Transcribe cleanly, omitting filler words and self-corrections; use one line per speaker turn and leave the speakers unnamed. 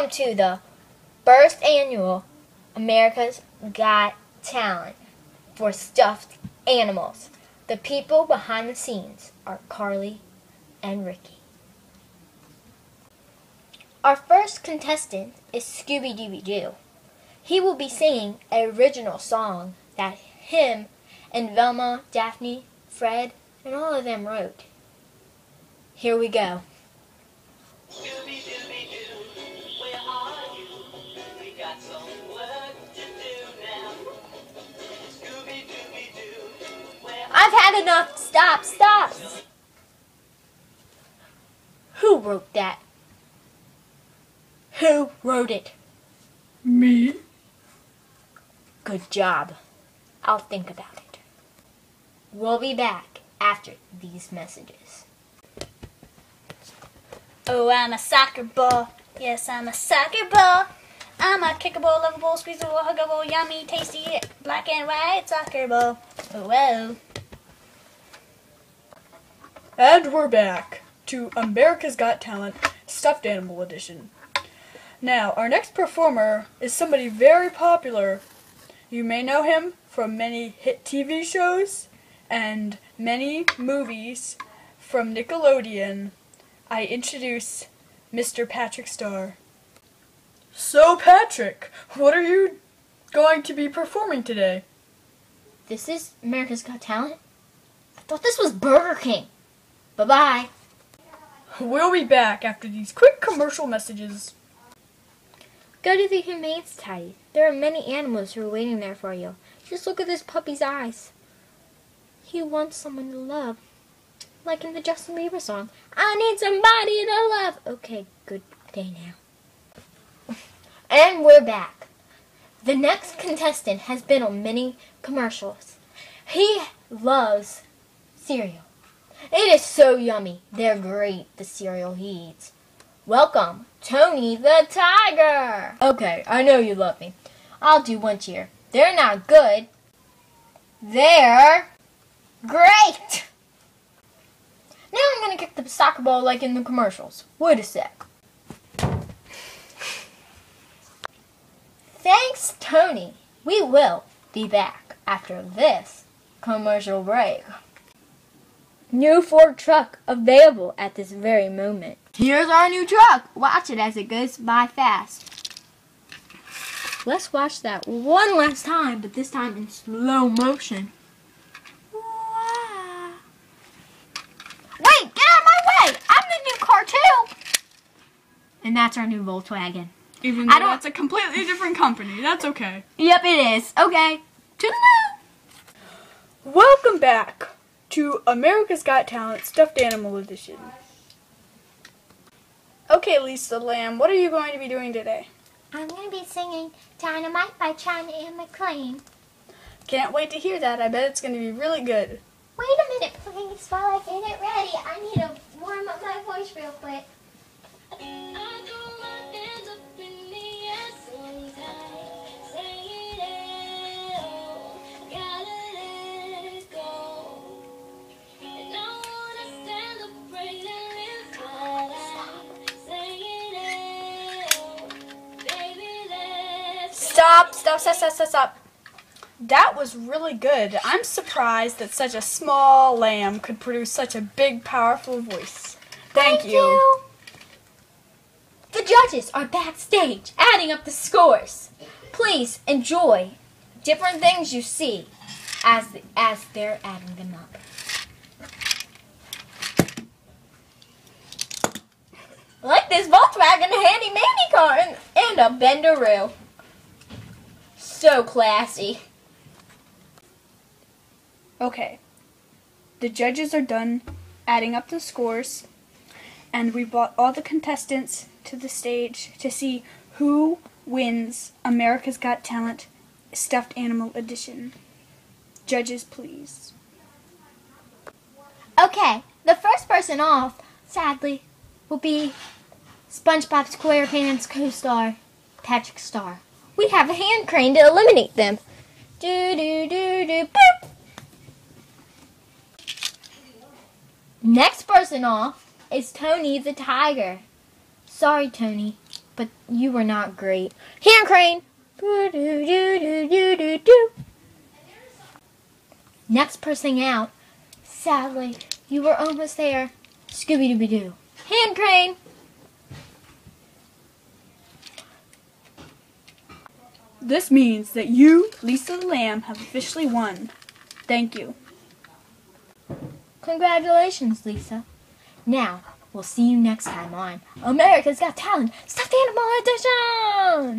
Welcome to the first annual America's Got Talent for Stuffed Animals. The people behind the scenes are Carly and Ricky. Our first contestant is Scooby-Dooby-Doo. He will be singing an original song that him and Velma, Daphne, Fred, and all of them wrote. Here we go.
Scooby-Dooby-Doo, where are you? We got some work to do now. Scooby-Dooby-Doo, where
I've had enough. Stop, stop. Who wrote that? Who wrote it?
Me?
Good job. I'll think about it. We'll be back after these messages.
Oh, I'm a soccer ball. Yes, I'm a soccer ball. I'm a kickable, lovable, squeezable, huggable, yummy, tasty, black and white soccer ball. Oh, whoa.
And we're back to America's Got Talent Stuffed Animal Edition. Now, our next performer is somebody very popular. You may know him from many hit TV shows and many movies from Nickelodeon. I introduce Mr. Patrick Star. So, Patrick, what are you going to be performing today?
This is America's Got Talent? I thought this was Burger King. Bye-bye.
We'll be back after these quick commercial messages.
Go to the Humane Society. There are many animals who are waiting there for you. Just look at this puppy's eyes. He wants someone to love. Like in the Justin Bieber song, I need somebody to love. Okay, good day now. And we're back. The next contestant has been on many commercials. He loves cereal. It is so yummy. They're great, the cereal he eats. Welcome, Tony the Tiger. Okay, I know you love me. I'll do one cheer. They're not good. They're great. Now I'm going to kick the soccer ball like in the commercials. Wait a sec. Thanks, Tony. We will be back after this commercial break. New Ford truck available at this very moment. Here's our new truck. Watch it as it goes by fast. Let's watch that one last time, but this time in slow motion. Wow. Wait, get out of my way! I'm the new car too! And that's our new Volkswagen.
Even though that's a completely different company, that's okay.
Yep, it is. Okay. Toodaloo!
Welcome back to America's Got Talent Stuffed Animal Edition. Okay, Lisa Lamb, what are you going to be doing today?
I'm going to be singing Dynamite by China and McClain.
Can't wait to hear that. I bet it's going to be really good.
Wait a minute, please, while I get it ready. I need to warm up my voice real quick.
Stop. That was really good. I'm surprised that such a small lamb could produce such a big, powerful voice. Thank you.
The judges are backstage adding up the scores. Please enjoy different things you see as they're adding them up. Like this Volkswagen handy-mandy car and a Bendaroo. So classy.
Okay. The judges are done adding up the scores, and we brought all the contestants to the stage to see who wins America's Got Talent Stuffed Animal Edition. Judges, please.
Okay, the first person off, sadly, will be SpongeBob SquarePants co-star Patrick Star. We have a hand crane to eliminate them. Boop. Next person off is Tony the Tiger. Sorry, Tony. but you were not great. Hand crane! Boo-doo-doo-doo-doo-doo-doo. Next person out. Sadly, you were almost there. Scooby-Dooby-Doo. Hand crane!
This means that you, Lisa the Lamb, have officially won. Thank you.
Congratulations, Lisa. Now, we'll see you next time on America's Got Talent Stuffed Animal Edition!